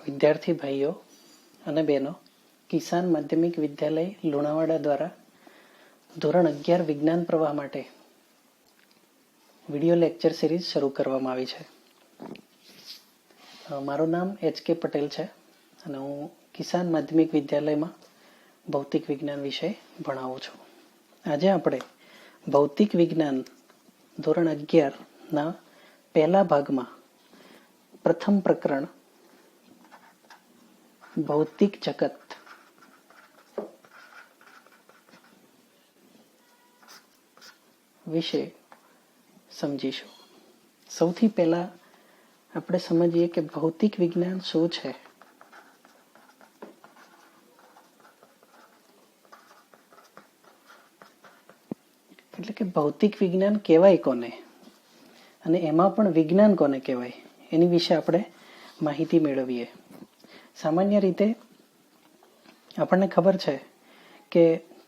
વિદ્યાર્થી ભાઈઓ અને બહેનો, કિસાન માધ્યમિક વિદ્યાલય લુણાવાડા દ્વારા ધોરણ 11 વિજ્ઞાન પ્રવાહ માટે વિડિયો લેક્ચર સિરીઝ શરૂ કરવામાં આવી છે. મારું નામ HK પટેલ છે અને હું કિસાન માધ્યમિક વિદ્યાલયમાં ભૌતિક વિજ્ઞાન વિષય ભણાવું છું. આજે આપણે ભૌતિક વિજ્ઞાન ધોરણ 11ના પહેલા ભાગમાં પ્રથમ પ્રકરણ ભૌતિક જગત વિશે સમજીશું. સૌથી પહેલા આપણે સમજીએ કે ભૌતિક વિજ્ઞાન શું છે. એટલે કે ભૌતિક વિજ્ઞાન કહેવાય કોને અને એમાં પણ વિજ્ઞાન કોને કહેવાય એની વિશે આપણે માહિતી મેળવીએ. સામાન્ય રીતે આપણને ખબર છે કે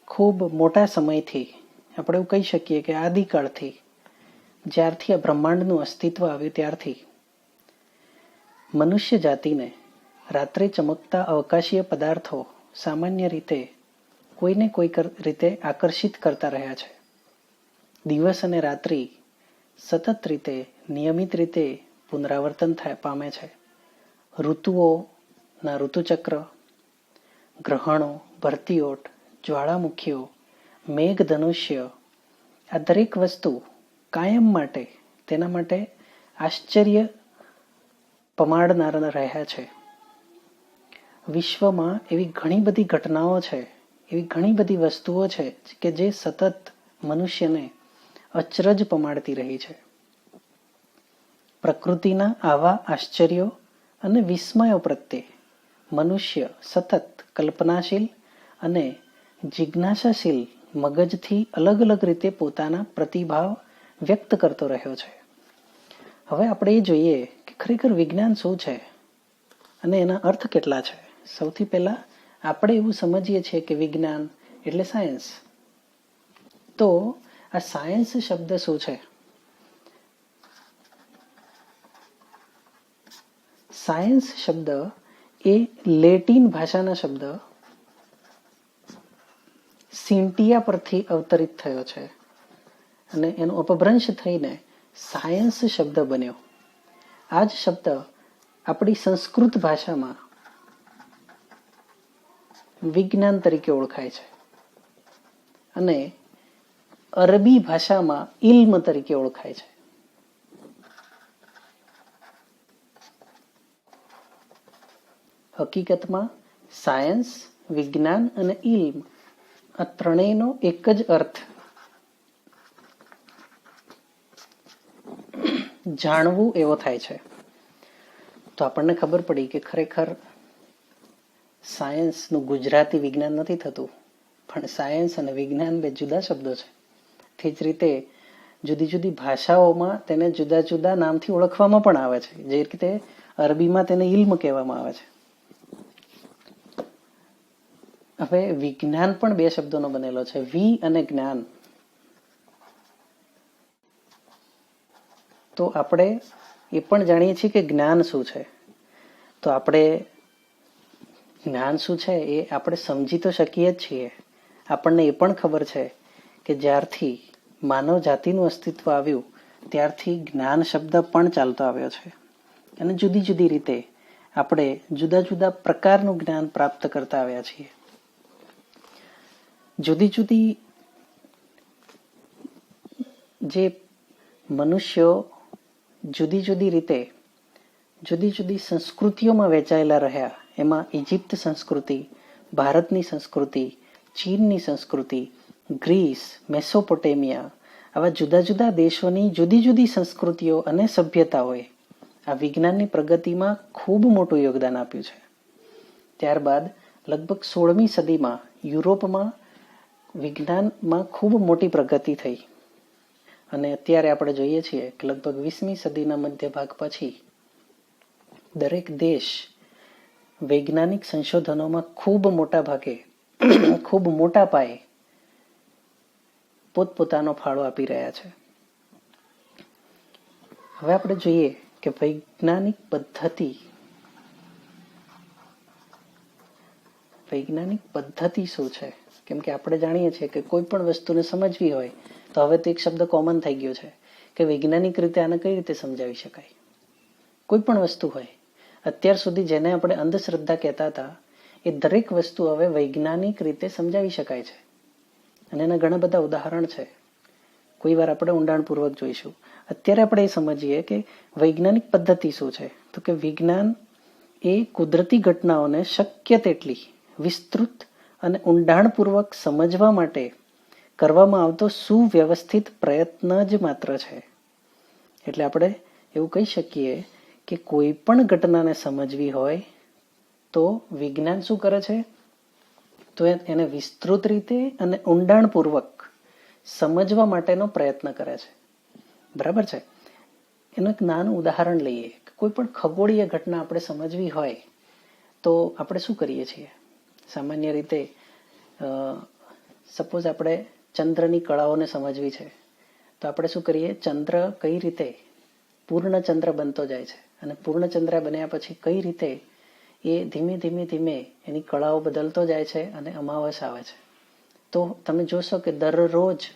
ખૂબ મોટા સમયથી આપણે એવું કહી શકીએ કે આદિકાળથી જ્યારથી આ બ્રહ્માંડનું અસ્તિત્વ આવ્યું ત્યારથી મનુષ્ય જાતિને રાત્રે ચમકતા અવકાશીય પદાર્થો સામાન્ય રીતે કોઈને કોઈ રીતે આકર્ષિત કરતા રહ્યા છે. દિવસ અને રાત્રિ સતત રીતે નિયમિત રીતે પુનરાવર્તન પામે છે. ઋતુઓના ઋતુચક્ર, ગ્રહણો, ભરતીઓટ, જ્વાળામુખીઓ, મેઘધનુષ્ય, આ દરેક વસ્તુ કાયમ માટે તેના માટે આશ્ચર્ય પમાડનારા રહ્યા છે. વિશ્વમાં એવી ઘણી બધી ઘટનાઓ છે, એવી ઘણી બધી વસ્તુઓ છે કે જે સતત મનુષ્યને અચરજ પમાડતી રહી છે. પ્રકૃતિના આવા આશ્ચર્યો અને વિસ્મયો પ્રત્યે મનુષ્ય સતત કલ્પનાશીલ અને જિજ્ઞાસાશીલ મગજથી અલગ અલગ રીતે પોતાના પ્રતિભાવ વ્યક્ત કરતો રહ્યો છે. હવે આપણે એ જોઈએ કે ખરેખર વિજ્ઞાન શું છે અને એના અર્થ કેટલા છે. સૌથી પહેલા આપણે એવું સમજીએ છીએ કે વિજ્ઞાન એટલે સાયન્સ. તો આ સાયન્સ શબ્દ શું છે? સાયન્સ શબ્દ એ લેટિન ભાષાના શબ્દ સિન્ટિયા પરથી અવતરિત થયો છે અને એનો અપભ્રંશ થઈને સાયન્સ શબ્દ બન્યો. આ જ શબ્દ આપણી સંસ્કૃત ભાષામાં વિજ્ઞાન તરીકે ઓળખાય છે અને અરબી ભાષામાં ઇલ્મ તરીકે ઓળખાય છે. હકીકતમાં સાયન્સ, વિજ્ઞાન અને ઇલ્મ આ ત્રણેયનો એક જ અર્થ જાણવું એવો થાય છે. તો આપણને ખબર પડી કે ખરેખર સાયન્સનું ગુજરાતી વિજ્ઞાન નથી થતું, પણ સાયન્સ અને વિજ્ઞાન બે જુદા શબ્દો છે. તે જ રીતે જુદી જુદી ભાષાઓમાં તેને જુદા જુદા નામથી ઓળખવામાં પણ આવે છે. જે રીતે અરબીમાં તેને ઇલ્મ કહેવામાં આવે છે. હવે વિજ્ઞાન પણ બે શબ્દોનો બનેલો છે, વિ અને જ્ઞાન. તો આપણે એ પણ જાણીએ છીએ કે જ્ઞાન શું છે. તો આપણે જ્ઞાન શું છે એ આપણે સમજી તો શકીએ જ છીએ. આપણને એ પણ ખબર છે કે જ્યારથી માનવ જાતિનું અસ્તિત્વ આવ્યું ત્યારથી જ્ઞાન શબ્દ પણ ચાલતો આવ્યો છે અને જુદી જુદી રીતે આપણે જુદા જુદા પ્રકારનું જ્ઞાન પ્રાપ્ત કરતા આવ્યા છીએ. જુદી જુદી જે મનુષ્યો જુદી જુદી રીતે જુદી જુદી સંસ્કૃતિઓમાં વહેંચાયેલા રહ્યા, એમાં ઇજિપ્ત સંસ્કૃતિ, ભારતની સંસ્કૃતિ, ચીનની સંસ્કૃતિ, ગ્રીસ, મેસોપોટેમિયા, આવા જુદા જુદા દેશોની જુદી જુદી સંસ્કૃતિઓ અને સભ્યતાઓએ આ વિજ્ઞાનની પ્રગતિમાં ખૂબ મોટું યોગદાન આપ્યું છે. ત્યારબાદ લગભગ 16મી સદીમાં યુરોપમાં વિજ્ઞાનમાં ખૂબ મોટી પ્રગતિ થઈ અને અત્યારે આપણે જોઈએ છીએ કે લગભગ 20મી સદીના મધ્ય ભાગ પછી દરેક દેશ વૈજ્ઞાનિક સંશોધનોમાં ખૂબ મોટા ભાગે ખૂબ મોટા પાયે પોતપોતાનો ફાળો આપી રહ્યા છે. હવે આપણે જોઈએ કે વૈજ્ઞાનિક પદ્ધતિ વૈજ્ઞાનિક પદ્ધતિ શું છે. કેમ કે આપણે જાણીએ છીએ કે કોઈ પણ વસ્તુને સમજવી હોય તો હવે તો એક શબ્દ કોમન થઈ ગયો છે કે વૈજ્ઞાનિક રીતે આને કઈ રીતે સમજાવી શકાય. કોઈ પણ વસ્તુ હોય, અત્યાર સુધી જેને આપણે અંધશ્રદ્ધા કહેતા હતા એ દરેક વસ્તુ હવે વૈજ્ઞાનિક રીતે સમજાવી શકાય છે. અને એના ઘણા બધા ઉદાહરણ છે, કોઈ વાર આપણે ઊંડાણપૂર્વક જોઈશું. અત્યારે આપણે એ સમજીએ કે વૈજ્ઞાનિક પદ્ધતિ શું છે. તો કે વિજ્ઞાન એ કુદરતી ઘટનાઓને શક્ય તેટલી વિસ્તૃત અને ઊંડાણપૂર્વક સમજવા માટે કરવામાં આવતો સુવ્યવસ્થિત પ્રયત્ન જ માત્ર છે. એટલે આપણે એવું કહી શકીએ કે કોઈ પણ ઘટનાને સમજવી હોય તો વિજ્ઞાન શું કરે છે, તો એને વિસ્તૃત રીતે અને ઊંડાણપૂર્વક સમજવા માટેનો પ્રયત્ન કરે છે. બરાબર છે. એનું એક નાનું ઉદાહરણ લઈએ. કોઈ પણ ખગોળીય ઘટના આપણે સમજવી હોય તો આપણે શું કરીએ છીએ. સામાન્ય રીતે સપોઝ આપણે ચંદ્રની કળાઓને સમજવી છે તો આપણે શું કરીએ, ચંદ્ર કઈ રીતે પૂર્ણ ચંદ્ર બનતો જાય છે અને પૂર્ણ ચંદ્ર બન્યા પછી કઈ રીતે એ ધીમે ધીમે ધીમે એની કળાઓ બદલતો જાય છે અને અમાવસ આવે છે. તો તમે જોશો કે દરરોજ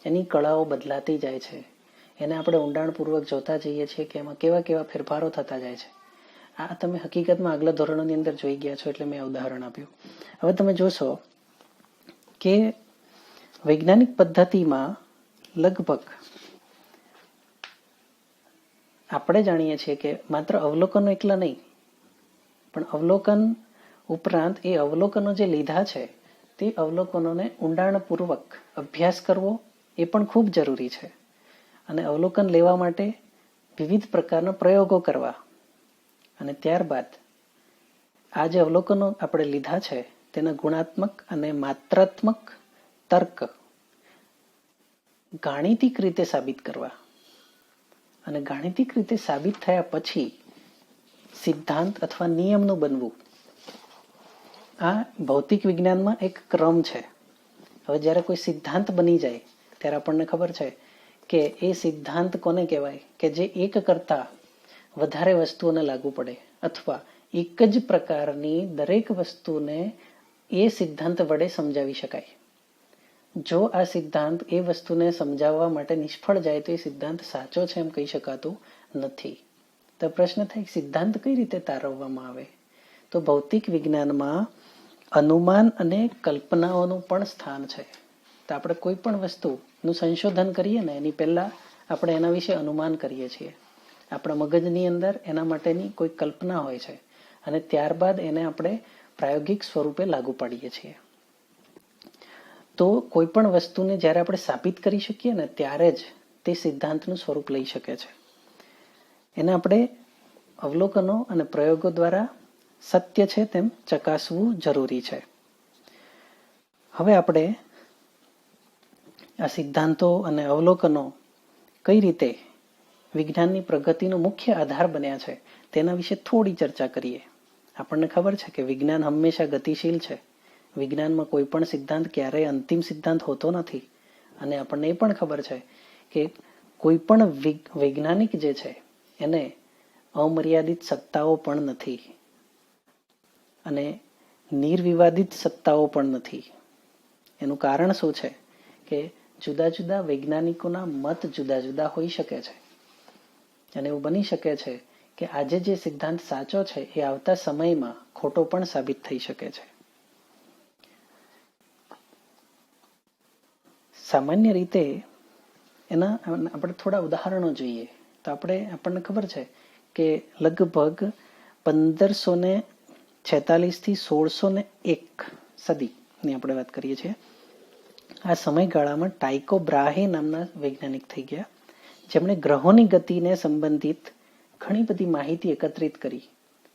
એની કળાઓ બદલાતી જાય છે. એને આપણે ઊંડાણપૂર્વક જોતા જઈએ છીએ કે એમાં કેવા કેવા ફેરફારો થતા જાય છે. આ તમે હકીકતમાં આગલા ધોરણોની અંદર જોઈ ગયા છો એટલે મેં ઉદાહરણ આપ્યું. હવે તમે જોશો કે વૈજ્ઞાનિક પદ્ધતિમાં લગભગ આપણે જાણીએ છીએ કે માત્ર અવલોકનો એકલા નહીં, પણ અવલોકન ઉપરાંત એ અવલોકનો જે લીધા છે તે અવલોકનોને ઊંડાણપૂર્વક અભ્યાસ કરવો એ પણ ખૂબ જરૂરી છે. અને અવલોકન લેવા માટે વિવિધ પ્રકારના પ્રયોગો કરવા અને ત્યારબાદ આ જે અવલોકનો આપણે લીધા છે તેના ગુણાત્મક અને માત્રાત્મક તર્ક ગાણિતિક રીતે સાબિત કરવા અને ગાણિતિક રીતે સાબિત થયા પછી સિદ્ધાંત અથવા નિયમનું બનવું. આ ભૌતિક વિજ્ઞાનમાં એક ક્રમ છે. હવે જ્યારે કોઈ સિદ્ધાંત બની જાય ત્યારે આપણને ખબર છે કે એ સિદ્ધાંત કોને કહેવાય કે જે એક કરતા વધારે વસ્તુઓને લાગુ પડે અથવા એક જ પ્રકારની દરેક વસ્તુને એ સિદ્ધાંત વડે સમજાવી શકાય. જો આ સિદ્ધાંત એ વસ્તુને સમજાવવા માટે નિષ્ફળ જાય તો એ સિદ્ધાંત સાચો છે એમ કહી શકાતું નથી. તો પ્રશ્ન થાય, સિદ્ધાંત કઈ રીતે તારવવામાં આવે. તો ભૌતિક વિજ્ઞાનમાં અનુમાન અને કલ્પનાઓનું પણ સ્થાન છે. તો આપણે કોઈ પણ વસ્તુનું સંશોધન કરીએ ને એની પહેલા આપણે એના વિશે અનુમાન કરીએ છીએ. આપણા મગજની અંદર એના માટેની કોઈ કલ્પના હોય છે અને ત્યારબાદ એને આપણે પ્રાયોગિક સ્વરૂપે લાગુ પાડીએ છીએ. તો કોઈ પણ વસ્તુને જ્યારે આપણે સાબિત કરી શકીએ ને ત્યારે જ તે સિદ્ધાંતનું સ્વરૂપ લઈ શકે છે. એને આપણે અવલોકનો અને પ્રયોગો દ્વારા સત્ય છે તેમ ચકાસવું જરૂરી છે. હવે આપણે આ સિદ્ધાંતો અને અવલોકનો કઈ રીતે વિજ્ઞાનની પ્રગતિનો મુખ્ય આધાર બન્યા છે તેના વિશે થોડી ચર્ચા કરીએ. આપણને ખબર છે કે વિજ્ઞાન હંમેશા ગતિશીલ છે. વિજ્ઞાનમાં કોઈ પણ સિદ્ધાંત ક્યારેય અંતિમ સિદ્ધાંત હોતો નથી. અને આપણને એ પણ ખબર છે કે કોઈ પણ વૈજ્ઞાનિક જે છે એને અમર્યાદિત સત્તાઓ પણ નથી અને નિર્વિવાદિત સત્તાઓ પણ નથી. એનું કારણ શું છે કે જુદા જુદા વૈજ્ઞાનિકોના મત જુદા જુદા હોઈ શકે છે અને એવું બની શકે છે કે આજે જે સિદ્ધાંત સાચો છે એ આવતા સમયમાં ખોટો પણ સાબિત થઈ શકે છે. સામાન્ય રીતે એના આપણે થોડા ઉદાહરણો જોઈએ તો આપણને ખબર છે કે લગભગ 1546 થી 1601 સદીની આપણે વાત કરીએ છીએ. આ સમયગાળામાં ટાઇકો બ્રાહે નામના વૈજ્ઞાનિક થઈ ગયા જેમણે ગ્રહોની ગતિને સંબંધિત ઘણી બધી માહિતી એકત્રિત કરી,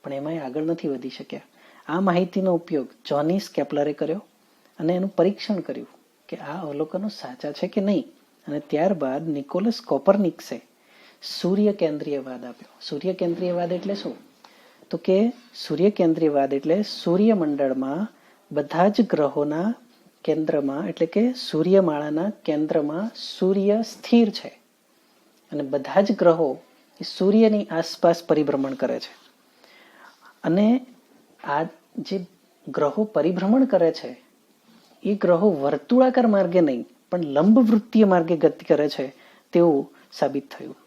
પણ એમાં આગળ નથી વધી શક્યા. આ માહિતીનો ઉપયોગ જોનિસ કેપ્લરે કર્યો અને એનું પરીક્ષણ કર્યું કે આ અવલોકનો સાચા છે કે નહીં. અને ત્યારબાદ નિકોલસ કોપરનિકસે સૂર્ય કેન્દ્રીયવાદ આપ્યો. સૂર્ય કેન્દ્રીયવાદ એટલે શું? તો કે સૂર્ય કેન્દ્રીયવાદ એટલે સૂર્યમંડળમાં બધા જ ગ્રહોના કેન્દ્રમાં એટલે કે સૂર્યમાળાના કેન્દ્રમાં સૂર્ય સ્થિર છે અને બધા જ ગ્રહો એ સૂર્યની આસપાસ પરિભ્રમણ કરે છે. અને આ જે ગ્રહો પરિભ્રમણ કરે છે એ ગ્રહો વર્તુળાકાર માર્ગે નહીં પણ લંબવૃત્તીય માર્ગે ગતિ કરે છે તેવું સાબિત થયું.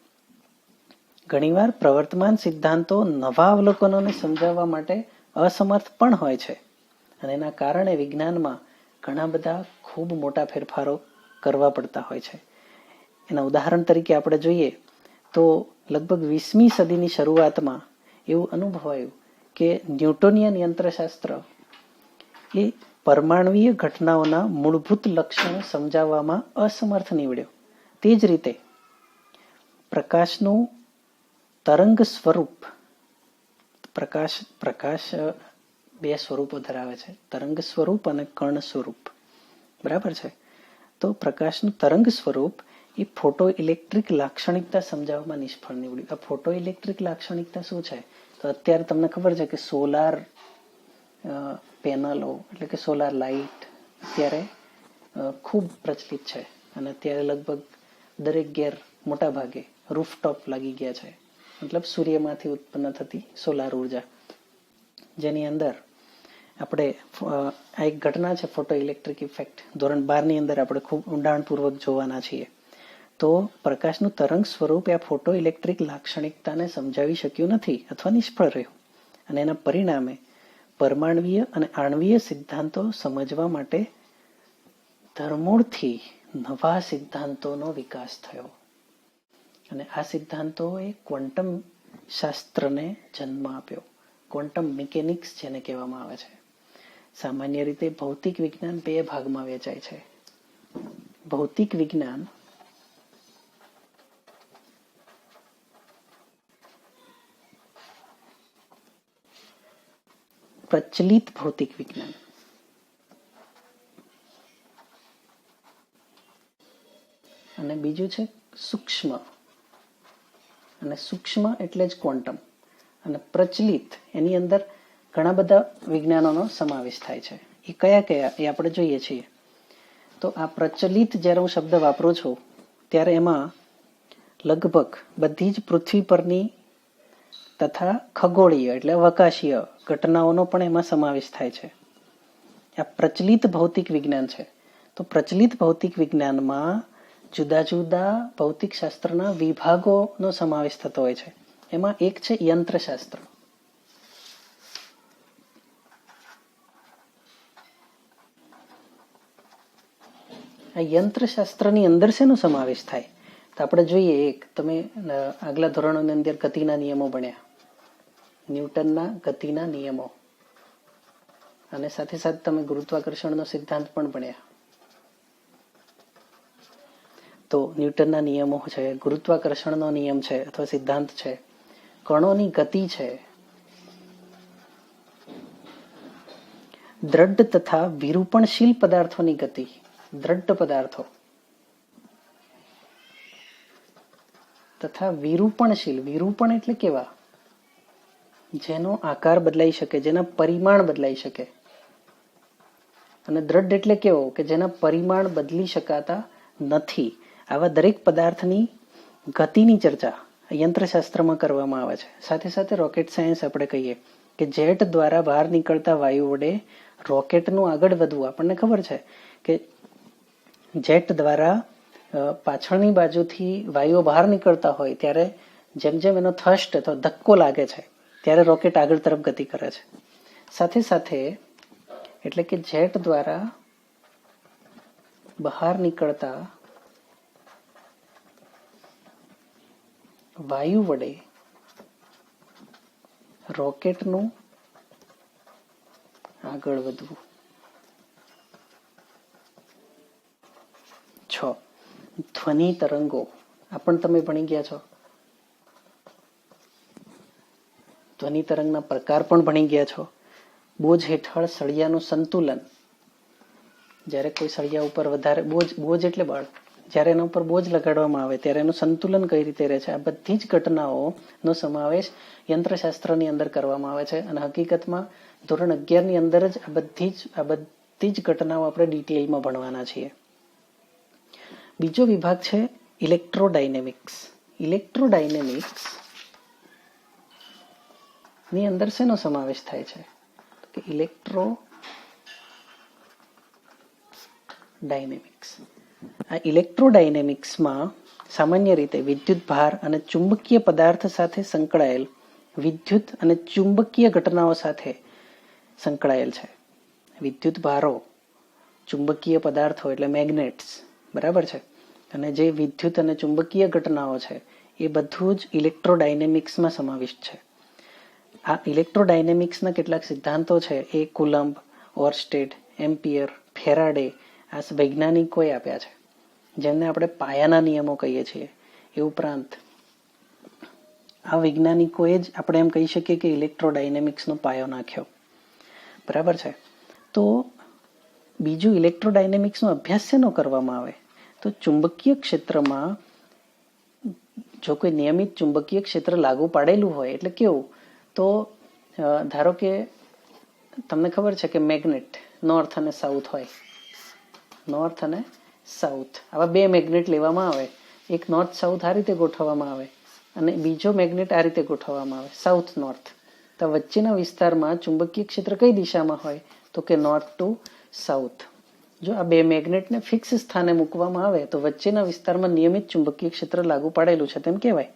ઘણીવાર પ્રવર્તમાન સિદ્ધાંતો નવા અવલોકનોને સમજાવવા માટે અસમર્થ પણ હોય છે અને એના કારણે વિજ્ઞાનમાં ઘણા બધા ખૂબ મોટા ફેરફારો કરવા પડતા હોય છે. એના ઉદાહરણ તરીકે આપણે જોઈએ તો લગભગ 20મી સદીની શરૂઆતમાં એવું અનુભવાયું કે ન્યૂટોનિયન યંત્રશાસ્ત્ર એ પરમાણુય ઘટનાઓના મૂળભૂત લક્ષણો સમજાવવામાં અસમર્થ નીવડ્યો. તે જ રીતે પ્રકાશનું તરંગ સ્વરૂપ, પ્રકાશ બે સ્વરૂપો ધરાવે છે, તરંગ સ્વરૂપ અને કર્ણ સ્વરૂપ, બરાબર છે. તો પ્રકાશનું તરંગ સ્વરૂપ એ ફોટો ઇલેક્ટ્રિક લાક્ષણિકતા સમજાવવામાં નિષ્ફળ નીવડ્યું. આ ફોટો ઇલેક્ટ્રિક લાક્ષણિકતા શું છે? તો અત્યારે તમને ખબર છે કે સોલાર પેનલો એટલે કે સોલાર લાઇટ અત્યારે ખૂબ પ્રચલિત છે અને અત્યારે લગભગ દરેક ઘેર મોટા ભાગે રૂફટોપ લાગી ગયા છે. મતલબ સૂર્યમાંથી ઉત્પન્ન થતી સોલાર ઉર્જા, જેની અંદર આપણે આ એક ઘટના છે ફોટો ઇલેક્ટ્રિક ઇફેક્ટ, ધોરણ 12ની અંદર આપણે ખૂબ ઊંડાણપૂર્વક જોવાના છીએ. તો પ્રકાશનું તરંગ સ્વરૂપ આ ફોટો ઇલેક્ટ્રિક લાક્ષણિકતાને સમજાવી શક્યું નથી અથવા નિષ્ફળ રહ્યું અને એના પરિણામે પરમાણવીય અને આણવીય સિદ્ધાંતો સમજવા માટે ધરમૂળથી નવા સિદ્ધાંતોનો વિકાસ થયો અને આ સિદ્ધાંતોએ ક્વોન્ટમ શાસ્ત્રને જન્મ આપ્યો. ક્વોન્ટમ મિકેનિક્સ જેને કહેવામાં આવે છે. સામાન્ય રીતે ભૌતિક વિજ્ઞાન બે ભાગમાં વહેંચાય છે. ભૌતિક વિજ્ઞાન પ્રચલિત ભૌતિક વિજ્ઞાન અને બીજું છે સૂક્ષ્મ, અને સૂક્ષ્મ એટલે જ ક્વોન્ટમ, અને પ્રચલિત એની અંદર ઘણા બધા વિજ્ઞાનોનો સમાવેશ થાય છે. એ કયા કયા એ આપણે જોઈએ છીએ. તો આ પ્રચલિત જ્યારે હું શબ્દ વાપરું છું ત્યારે એમાં લગભગ બધી જ પૃથ્વી પરની તથા ખગોળીય એટલે અવકાશીય ઘટનાઓનો પણ એમાં સમાવેશ થાય છે. આ પ્રચલિત ભૌતિક વિજ્ઞાન છે. તો પ્રચલિત ભૌતિક વિજ્ઞાનમાં જુદા જુદા ભૌતિક શાસ્ત્રના વિભાગોનો સમાવેશ થતો હોય છે. એમાં એક છે યંત્રશાસ્ત્ર. આ યંત્રશાસ્ત્રની અંદર શેનો સમાવેશ થાય? તો આપણે જોઈએ, એક તમે આગલા ધોરણોની અંદર ગતિના નિયમો ભણ્યા, ન્યૂટનના ગતિના નિયમો, અને સાથે સાથે તમે ગુરુત્વાકર્ષણનો સિદ્ધાંત પણ ભણ્યા. તો ન્યૂટનના નિયમો છે, ગુરુત્વાકર્ષણનો નિયમ છે અથવા સિદ્ધાંત છે, કણોની ગતિ છે, દ્રઢ તથા વિરૂપણશીલ પદાર્થોની ગતિ, દ્રઢ પદાર્થો તથા વિરૂપણશીલ, વિરૂપણ એટલે કેવા? જેનો આકાર બદલાઈ શકે, જેના પરિમાણ બદલાઈ શકે, અને દ્રઢ એટલે કેવો? કે જેના પરિમાણ બદલી શકાતા નથી. આવા દરેક પદાર્થની ગતિની ચર્ચા યંત્રશાસ્ત્રમાં કરવામાં આવે છે. સાથે સાથે રોકેટ સાયન્સ આપણે કહીએ કે જેટ દ્વારા બહાર નીકળતા વાયુ વડે રોકેટનું આગળ વધવું. આપણને ખબર છે કે જેટ દ્વારા પાછળની બાજુથી વાયુઓ બહાર નીકળતા હોય ત્યારે જેમ જેમ એનો થ્રસ્ટ અથવા ધક્કો લાગે છે ત્યારે રોકેટ આગળ તરફ ગતિ કરે છે. સાથે સાથે એટલે કે જેટ દ્વારા બહાર નીકળતા વાયુ વડે રોકેટનું આગળ વધવું. 6. ધ્વનિ તરંગો. આ પણ તમે ભણી ગયા છો. ધ્વનિ તરંગના પ્રકાર પણ ભણી ગયા છો. બોજ હેઠળ સળિયાનું સંતુલન. જ્યારે કોઈ સળિયા ઉપર વધારે બોજ એટલે બળ, જ્યારે એના ઉપર બોજ લગાડવામાં આવે ત્યારે એનું સંતુલન કઈ રીતે રહે છે, આ બધી જ ઘટનાઓનો સમાવેશ યંત્રશાસ્ત્રની અંદર કરવામાં આવે છે. અને હકીકતમાં ધોરણ 11ની અંદર જ આ બધી જ ઘટનાઓ આપણે ડિટેલમાં ભણવાના છીએ. બીજો વિભાગ છે ઇલેક્ટ્રોડાયનેમિક્સ. ઇલેક્ટ્રોડાયનેમિક્સ ની અંદર શેનો સમાવેશ થાય છે? કે ઇલેક્ટ્રો ઇલેક્ટ્રોડાયનેમિક્સ. આ ઇલેક્ટ્રોડાયનેમિક્સમાં સામાન્ય રીતે વિદ્યુત ભાર અને ચુંબકીય પદાર્થ સાથે સંકળાયેલ વિદ્યુત અને ચુંબકીય ઘટનાઓ સાથે સંકળાયેલ છે. વિદ્યુત ભારો, ચુંબકીય પદાર્થો એટલે મેગ્નેટ્સ, બરાબર છે, અને જે વિદ્યુત અને ચુંબકીય ઘટનાઓ છે એ બધું જ ઇલેક્ટ્રોડાયનેમિક્સમાં સમાવિષ્ટ છે. આ ઇલેક્ટ્રોડાયનેમિક્સના કેટલાક સિદ્ધાંતો છે એ કુલમ્બ, ઓર્સ્ટેડ, એમ્પિયર, ફેરાડે આ વૈજ્ઞાનિકોએ આપ્યા છે, જેમને આપણે પાયાના નિયમો કહીએ છીએ. એ ઉપરાંત આ વૈજ્ઞાનિકોએ જ આપણે એમ કહી શકીએ કે ઇલેક્ટ્રોડાયનેમિક્સનો પાયો નાખ્યો, બરાબર છે. તો બીજું ઇલેક્ટ્રોડાયનેમિક્સનો અભ્યાસ શેનો કરવામાં આવે તો ચુંબકીય ક્ષેત્રમાં જો કોઈ નિયમિત ચુંબકીય ક્ષેત્ર લાગુ પાડેલું હોય, એટલે કેવું તો ધારો કે તમને ખબર છે કે મેગ્નેટ નોર્થ અને સાઉથ હોય, નોર્થ અને સાઉથ આવા બે મેગ્નેટ લેવામાં આવે, એક નોર્થ સાઉથ આ રીતે ગોઠવવામાં આવે અને બીજો મેગ્નેટ આ રીતે ગોઠવવામાં આવે, સાઉથ નોર્થ. તો વચ્ચેના વિસ્તારમાં ચુંબકીય ક્ષેત્ર કઈ દિશામાં હોય તો કે નોર્થ ટુ સાઉથ. જો આ બે મેગ્નેટને ફિક્સ સ્થાને મૂકવામાં આવે તો વચ્ચેના વિસ્તારમાં નિયમિત ચુંબકીય ક્ષેત્ર લાગુ પાડેલું છે તેમ કહેવાય.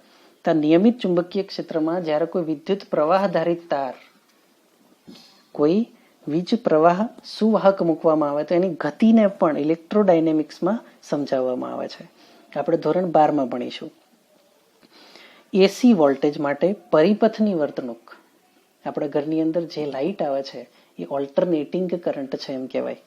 તો નિયમિત ચુંબકીય ક્ષેત્રમાં જ્યારે કોઈ વિદ્યુત પ્રવાહ ધારિત તાર, કોઈ વીજ પ્રવાહ સુવાહક મૂકવામાં આવે તો એની ગતિને પણ ઇલેક્ટ્રોડાયનેમિક્સમાં સમજાવવામાં આવે છે. આપણે ધોરણ 12માં ભણીશું. એસી વોલ્ટેજ માટે પરિપથની વર્તણૂક. આપણા ઘરની અંદર જે લાઇટ આવે છે એ ઓલ્ટરનેટિંગ કરંટ છે એમ કહેવાય.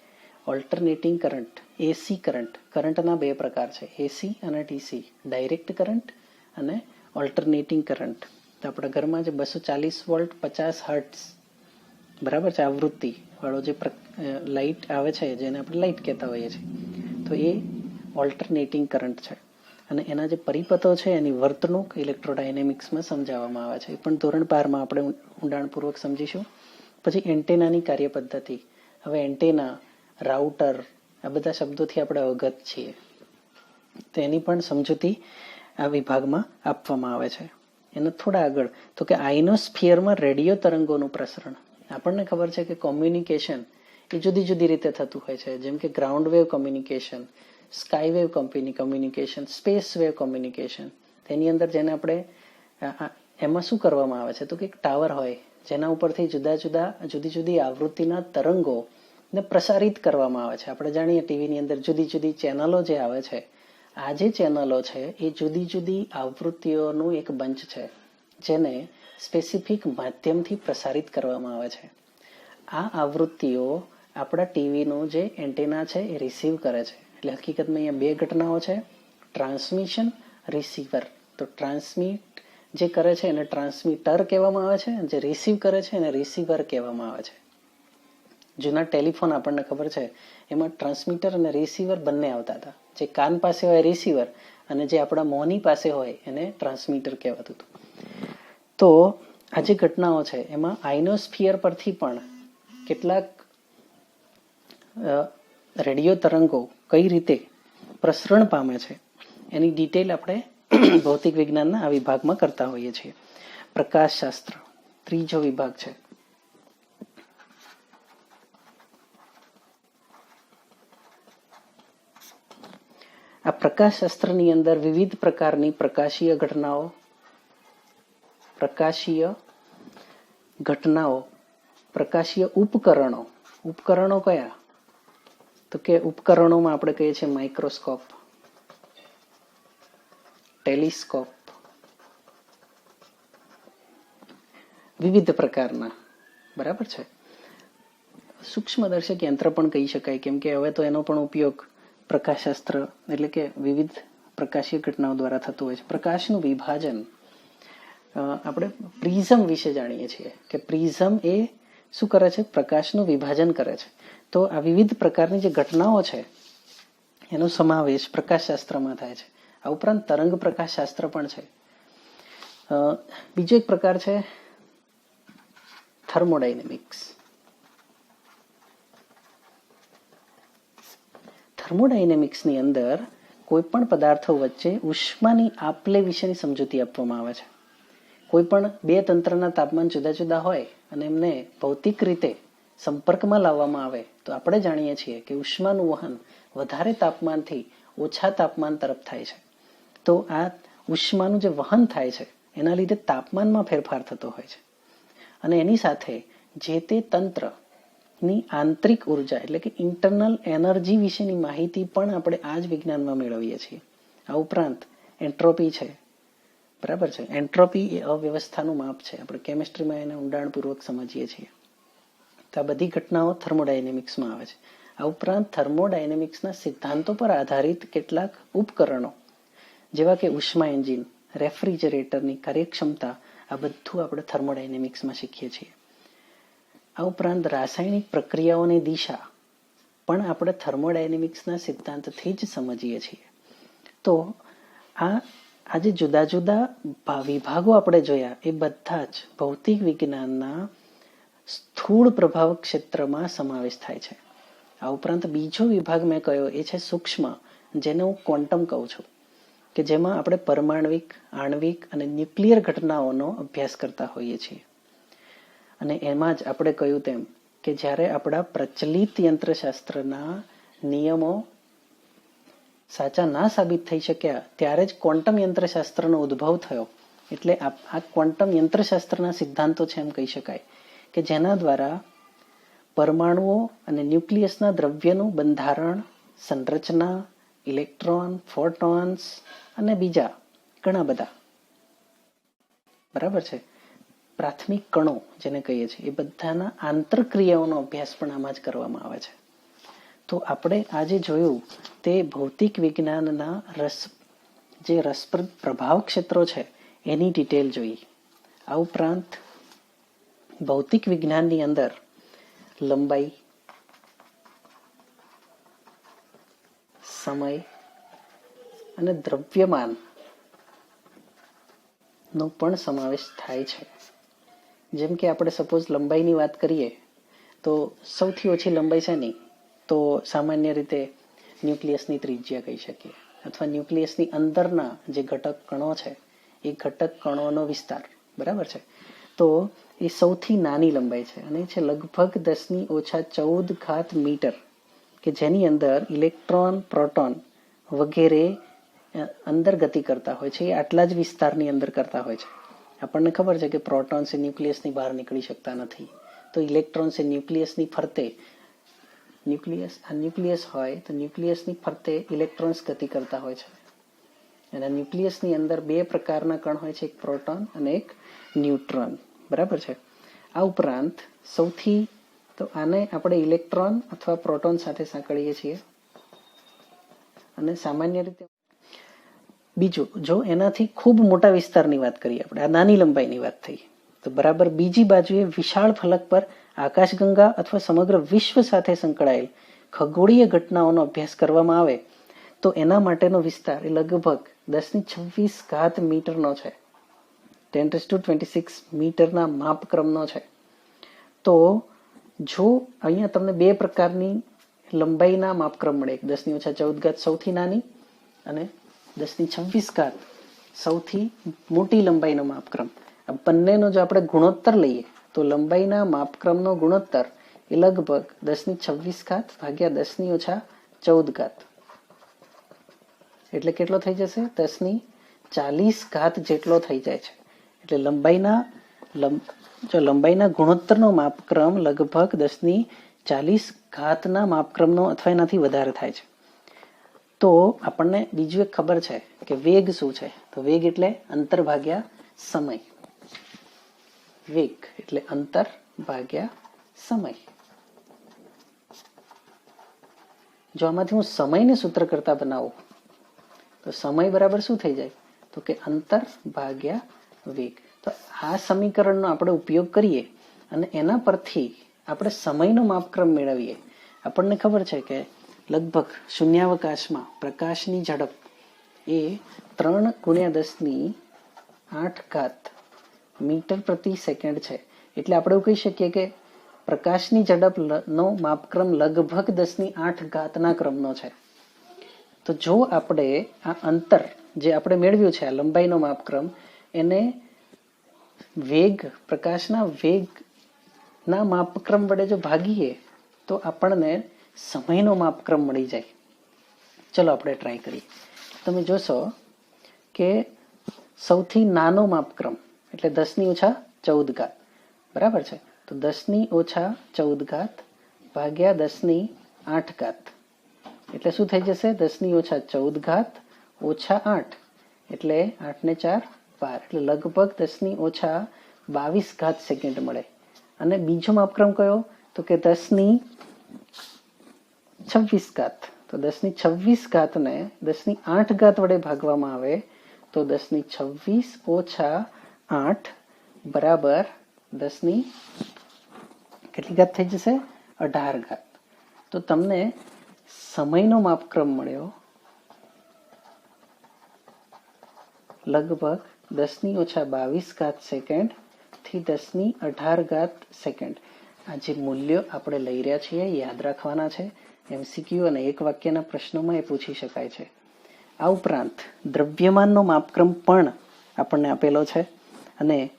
Alternating current, AC current. કરંટના બે પ્રકાર છે, એસી અને ડીસી, ડાયરેક્ટ કરંટ અને ઓલ્ટરનેટિંગ કરંટ. તો આપણા ઘરમાં જે 240 વોલ્ટ 50 હર્ટ્ઝ, બરાબર છે, આવૃત્તિ વાળો જે લાઇટ આવે છે જેને આપણે લાઇટ કહેતા હોઈએ છીએ, તો એ ઓલ્ટરનેટિંગ કરંટ છે. અને એના જે પરિપથો છે એની વર્તણૂક ઇલેક્ટ્રોડાયનેમિક્સમાં સમજાવવામાં આવે છે. એ પણ ધોરણ 12માં આપણે ઊંડાણપૂર્વક સમજીશું. પછી એન્ટેનાની કાર્ય પદ્ધતિ. હવે એન્ટેના, રાઉટર આ બધા શબ્દોથી આપણે અવગત છીએ, તો એની પણ સમજૂતી આ વિભાગમાં આપવામાં આવે છે. એના થોડા આગળ તો કે આઇનોસ્ફિયરમાં રેડિયો તરંગોનું પ્રસરણ. આપણને ખબર છે કે કોમ્યુનિકેશન એ જુદી જુદી રીતે થતું હોય છે, જેમ કે ground wave communication, sky wave communication, space wave communication. તેની અંદર જેને આપણે એમાં શું કરવામાં આવે છે તો કે એક ટાવર હોય જેના ઉપરથી જુદી જુદી આવૃત્તિના તરંગો ને પ્રસારિત કરવામાં આવે છે. આપણે જાણીએ ટીવીની અંદર જુદી જુદી ચેનલો જે આવે છે, આ જે ચેનલો છે એ જુદી જુદી આવૃત્તિઓનું એક બંચ છે જેને સ્પેસિફિક માધ્યમથી પ્રસારિત કરવામાં આવે છે. આ આવૃત્તિઓ આપણા ટીવીનું જે એન્ટેના છે એ રિસીવ કરે છે. એટલે હકીકતમાં અહીંયા બે ઘટનાઓ છે, ટ્રાન્સમિશન, રિસીવર. તો ટ્રાન્સમિટ જે કરે છે એને ટ્રાન્સમીટર કહેવામાં આવે છે, જે રિસીવ કરે છે એને રિસીવર કહેવામાં આવે છે. જૂના ટેલિફોન આપણને ખબર છે એમાં ટ્રાન્સમીટર અને રિસીવર બંને આવતા હતા. જે કાન પાસે હોય રિસીવર અને જે આપણા મોંની પાસે હોય એને ટ્રાન્સમીટર કહેવાતું હતું. તો આ જે ઘટનાઓ છે એમાં આઇનોસ્ફિયર પરથી પણ કેટલાક રેડિયો તરંગો કઈ રીતે પ્રસરણ પામે છે એની ડિટેલ આપણે ભૌતિક વિજ્ઞાનના આ વિભાગમાં કરતા હોઈએ છીએ. પ્રકાશશાસ્ત્ર ત્રીજો વિભાગ છે. આ પ્રકાશશાસ્ત્રની અંદર વિવિધ પ્રકારની પ્રકાશીય ઘટનાઓ, પ્રકાશીય ઉપકરણો. ઉપકરણો કયા તો કે ઉપકરણોમાં આપણે કહીએ છીએ માઇક્રોસ્કોપ, ટેલિસ્કોપ, વિવિધ પ્રકારના, બરાબર છે. સૂક્ષ્મદર્શક યંત્ર પણ કહી શકાય, કેમ કે હવે તો એનો પણ ઉપયોગ પ્રકાશશાસ્ત્ર એટલે કે વિવિધ પ્રકાશીય ઘટનાઓ દ્વારા થતું હોય છે. પ્રકાશનું વિભાજન. આપણે પ્રિઝમ વિશે જાણીએ છીએ કે પ્રિઝમ એ શું કરે છે, પ્રકાશનું વિભાજન કરે છે. તો આ વિવિધ પ્રકારની જે ઘટનાઓ છે એનો સમાવેશ પ્રકાશશાસ્ત્રમાં થાય છે. આ ઉપરાંત તરંગ પ્રકાશશાસ્ત્ર પણ છે. બીજો એક પ્રકાર છે થર્મોડાયનેમિક્સ. થર્મોડાયનેમિક્સની અંદર કોઈ પણ પદાર્થો વચ્ચે ઉષ્માની આપલે વિશેની સમજૂતી આપવામાં આવે છે. કોઈ પણ બે તંત્રના તાપમાન જુદા જુદા હોય અને એમને ભૌતિક રીતે સંપર્કમાં લાવવામાં આવે તો આપણે જાણીએ છીએ કે ઉષ્માનું વહન વધારે તાપમાનથી ઓછા તાપમાન તરફ થાય છે. તો આ ઉષ્માનું જે વહન થાય છે એના લીધે તાપમાનમાં ફેરફાર થતો હોય છે, અને એની સાથે જે તે તંત્રની આંતરિક ઉર્જા એટલે કે ઇન્ટરનલ એનર્જી વિશેની માહિતી પણ આપણે આ જ વિજ્ઞાનમાં મેળવીએ છીએ. આ ઉપરાંત એન્ટ્રોપી છે, બરાબર છે. એન્ટ્રોપી એ અવ્યવસ્થાનું માપ છે. આપણે કેમિસ્ટ્રીમાં એને ઊંડાણપૂર્વક સમજીએ છીએ. તો આ બધી ઘટનાઓ થર્મોડાયનેમિક્સમાં આવે છે. આ ઉપરાંત થર્મોડાયનેમિક્સના સિદ્ધાંતો પર આધારિત કેટલાક ઉપકરણો જેવા કે ઉષ્મા એન્જિન, રેફ્રિજરેટરની કાર્યક્ષમતા, આ બધું આપણે થર્મોડાયનેમિક્સમાં શીખીએ છીએ. આ ઉપરાંત રાસાયણિક પ્રક્રિયાઓની દિશા પણ આપણે થર્મોડાયનેમિક્સના સિદ્ધાંતથી જ સમજીએ છીએ. તો આજે જુદા જુદા વિભાગો આપણે જોયા એ બધા જ ભૌતિક વિજ્ઞાનના સ્થૂળ પ્રભાવ ક્ષેત્રમાં સમાવેશ થાય છે. આ ઉપરાંત બીજો વિભાગ મેં કહ્યો એ છે સૂક્ષ્મ, જેને હું ક્વોન્ટમ કહું છું, કે જેમાં આપણે પરમાણ્વિક, આણ્વિક અને ન્યુક્લિયર ઘટનાઓનો અભ્યાસ કરતા હોઈએ છીએ. અને એમાં જ આપણે કહ્યું તેમ કે જ્યારે આપણા પ્રચલિત યંત્રશાસ્ત્રના નિયમો સાચા ના સાબિત થઈ શક્યા ત્યારે જ ક્વોન્ટમ યંત્રશાસ્ત્રનો ઉદ્ભવ થયો. એટલે આ ક્વોન્ટમ યંત્રશાસ્ત્રના સિદ્ધાંતો છે એમ કહી શકાય, કે જેના દ્વારા પરમાણુઓ અને ન્યુક્લિયસના દ્રવ્યનું બંધારણ, સંરચના, ઇલેક્ટ્રોન, ફોટોન્સ અને બીજા ઘણા બધા, બરાબર છે, પ્રાથમિક કણો જેને કહીએ છીએ, એ બધાના આંતરક્રિયાઓનો અભ્યાસ પણ આમાં જ કરવામાં આવે છે. તો આપણે આજે જોયું તે ભૌતિક વિજ્ઞાનના જે રસપ્રદ પ્રભાવ ક્ષેત્રો છે એની ડિટેલ જોઈ. આ ઉપરાંત ભૌતિક વિજ્ઞાનની અંદર લંબાઈ, સમય અને દ્રવ્યમાન નો પણ સમાવેશ થાય છે. જેમ કે આપણે સપોઝ લંબાઈની વાત કરીએ તો સૌથી ઓછી લંબાઈ છે નહીં, તો સામાન્ય રીતે ન્યુક્લિયસની ત્રિજ્યા કહી શકીએ, અથવા ન્યુક્લિયસની અંદરના જે ઘટક કણો છે એ ઘટક કણોનો વિસ્તાર, બરાબર છે. તો એ સૌથી નાની લંબાઈ છે અને છે લગભગ 10⁻14 મીટર, કે જેની અંદર ઇલેક્ટ્રોન, પ્રોટોન વગેરે અંદર ગતિ કરતા હોય છે. એ આટલા જ વિસ્તારની અંદર કરતા હોય છે. આપણને ખબર છે કે પ્રોટોન્સ એ ન્યુક્લિયસની બહાર નીકળી શકતા નથી, તો ઇલેક્ટ્રોન્સ એ ન્યુક્લિયસની ફરતે, ન્યુક્લિયસ હોય તો ન્યુક્લિયસની ફરતે ઇલેક્ટ્રોન્સ ગતિ કરતા હોય છે. અને ન્યુક્લિયસની અંદર બે પ્રકારના કણ હોય છે, એક પ્રોટોન અને એક ન્યુટ્રોન, બરાબર છે. આ ઉપરાંત સૌથી, તો આને આપણે ઇલેક્ટ્રોન અથવા પ્રોટોન સાથે સાંકળીએ છીએ. અને સામાન્ય રીતે બીજું, જો એનાથી ખૂબ મોટા વિસ્તારની વાત કરીએ, આપણે આ નાની લંબાઈની વાત થઈ, તો બરાબર બીજી બાજુએ વિશાળ ફલક પર આકાશગંગા અથવા સમગ્ર વિશ્વ સાથે સંકળાયેલ ખગોળીય ઘટનાઓનો અભ્યાસ કરવામાં આવે તો એના માટેનો વિસ્તાર એ લગભગ 10⁻26 મીટરનો છે, 10⁻26 મીટરના માપક્રમનો છે. તો જો અહીંયા તમને બે પ્રકારની લંબાઈના માપક્રમ મળે, 10⁻14 સૌથી નાની અને 10⁻26 સૌથી મોટી લંબાઈનો માપક્રમ. આ બંનેનો જો આપણે ગુણોત્તર લઈએ તો લંબાઈના માપક્રમનો ગુણોત્તર એ લગભગ 10⁻26 ભાગ્યા 10⁻14, એટલે કેટલો થઈ જશે? 10⁻40 જેટલો થઈ જાય છે. એટલે લંબાઈના ગુણોત્તરનો માપક્રમ લગભગ 10⁻40 માપક્રમનો અથવા એનાથી વધારે થાય છે. તો આપણને બીજું એક ખબર છે કે વેગ શું છે? તો વેગ એટલે અંતર ભાગ્યા સમય. વેગ એટલે અંતર ભાગ્યા સમય. જો આમાંથી હું સમયને સૂત્ર કરતા બનાવું તો સમય બરાબર શું થઈ જાય? તો કે અંતર ભાગ્યા વેગ. તો આ સમીકરણનો આપણે ઉપયોગ કરીએ અને એના પરથી આપણે સમયનો માપક્રમ મેળવીએ. આપણને ખબર છે કે લગભગ શૂન્યાવકાશમાં પ્રકાશની ઝડપ એ 3×10⁸ મીટર પ્રતિ સેકન્ડ છે. એટલે આપણે એવું કહી શકીએ કે પ્રકાશની ઝડપનો માપક્રમ લગભગ 10⁸ ક્રમનો છે. તો જો આપણે આ અંતર જે આપણે મેળવ્યું છે, આ લંબાઈનો માપક્રમ, એને વેગ, પ્રકાશના વેગના માપક્રમ વડે જો ભાગીએ તો આપણને સમયનો માપક્રમ મળી જાય. ચલો આપણે ટ્રાય કરીએ. તમે જોશો કે સૌથી નાનો માપક્રમ એટલે 10⁻14 ઘાત, બરાબર છે. તો 10⁻14 ઘાત ભાગ્યા 10⁸ ઘાત એટલે શું થઈ જશે? 10⁻14 ઘાત ઓછા 8 એટલે 8 ને 4 12 એટલે લગભગ 10⁻22 ઘાત સેકન્ડ મળે. અને બીજો માપક્રમ કયો? તો કે 10⁻26 ઘાત. તો 10⁻26 ઘાતને 10⁸ ઘાત વડે ભાગવામાં આવે તો 10⁻26 - 8 બરાબર 10 કેટલી ઘાત થઈ જશે? 18 ઘાત. તો તમને સમયનો માપક્રમ મળ્યો લગભગ 10⁻22 ઘાત સેકન્ડ થી 10⁸ ઘાત સેકન્ડ. આ જે મૂલ્યો આપણે લઈ રહ્યા છીએ યાદ રાખવાના છે. MCQ અને એક વાક્યના પ્રશ્નોમાં એ પૂછી શકાય છે. આ ઉપરાંત દ્રવ્યમાનનો માપક્રમ પણ આપણને આપેલો છે. અને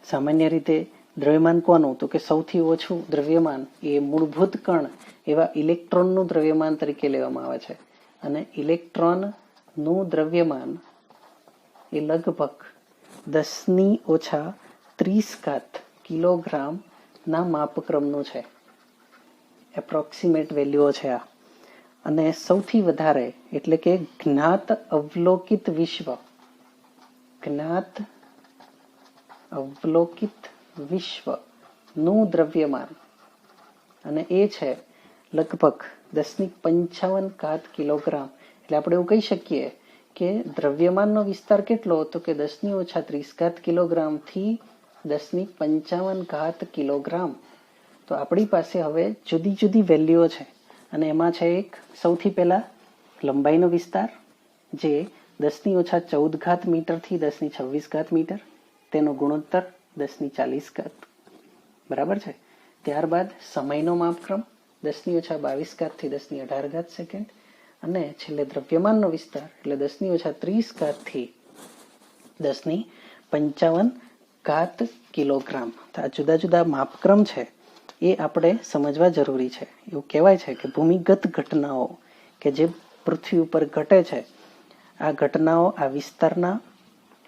સામાન્ય રીતે દ્રવ્યમાન કોનું? તો કે સૌથી ઓછું દ્રવ્યમાન એ મૂળભૂત કણ એવા ઇલેક્ટ્રોનનું દ્રવ્યમાન તરીકે લેવામાં આવે છે. અને ઇલેક્ટ્રોનનું દ્રવ્યમાન એ લગભગ 10⁻30 ઘાત કિલોગ્રામ ના માપક્રમનું છે. એપ્રોક્સિમેટ વેલ્યુઓ છે આ. અને સૌથી વધારે એટલે કે જ્ઞાત અવલોકિત વિશ્વનું દ્રવ્યમાન અને એ છે લગભગ 10⁻55 ઘાત કિલોગ્રામ. એટલે આપણે એવું કહી શકીએ કે દ્રવ્યમાનનો વિસ્તાર કેટલો? તો કે 10⁻30 ઘાત કિલોગ્રામ થી 10⁻55 ઘાત કિલોગ્રામ. તો આપણી પાસે હવે જુદી જુદી વેલ્યુઓ છે. અને એમાં છે એક સૌથી પહેલા લંબાઈનો વિસ્તાર જે 10⁻14 ઘાત મીટર થી 10⁻26 ઘાત મીટર, તેનો ગુણોત્તર 10⁻40 ઘાત, બરાબર છે. ત્યારબાદ સમયનો માપક્રમ 10⁻22 ઘાત થી 10⁻18 ઘાત સેકન્ડ. અને છેલ્લે દ્રવ્યમાનનો વિસ્તાર એટલે 10⁻30 ઘાત થી 10⁻55 ઘાત કિલોગ્રામ. તો આ જુદા જુદા માપક્રમ છે એ આપણે સમજવા જરૂરી છે. એવું કહેવાય છે કે ભૂમિગત ઘટનાઓ કે જે પૃથ્વી ઉપર ઘટે છે, આ ઘટનાઓ આ વિસ્તારના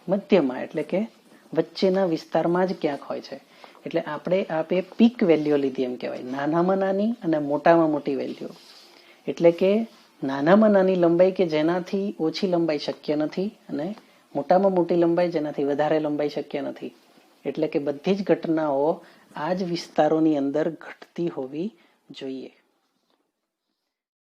મધ્યમાં એટલે કે વચ્ચેના વિસ્તારમાં જ ક્યાંક હોય છે. એટલે આપણે આપે પીક વેલ્યુ લીધી એમ કહેવાય, નાનામાં નાની અને મોટામાં મોટી વેલ્યુ. એટલે કે નાનામાં નાની લંબાઈ કે જેનાથી ઓછી લંબાઈ શક્ય નથી અને મોટામાં મોટી લંબાઈ જેનાથી વધારે લંબાઈ શક્ય નથી. એટલે કે બધી જ ઘટનાઓ આ જ વિસ્તારોની અંદર ઘટતી હોવી જોઈએ.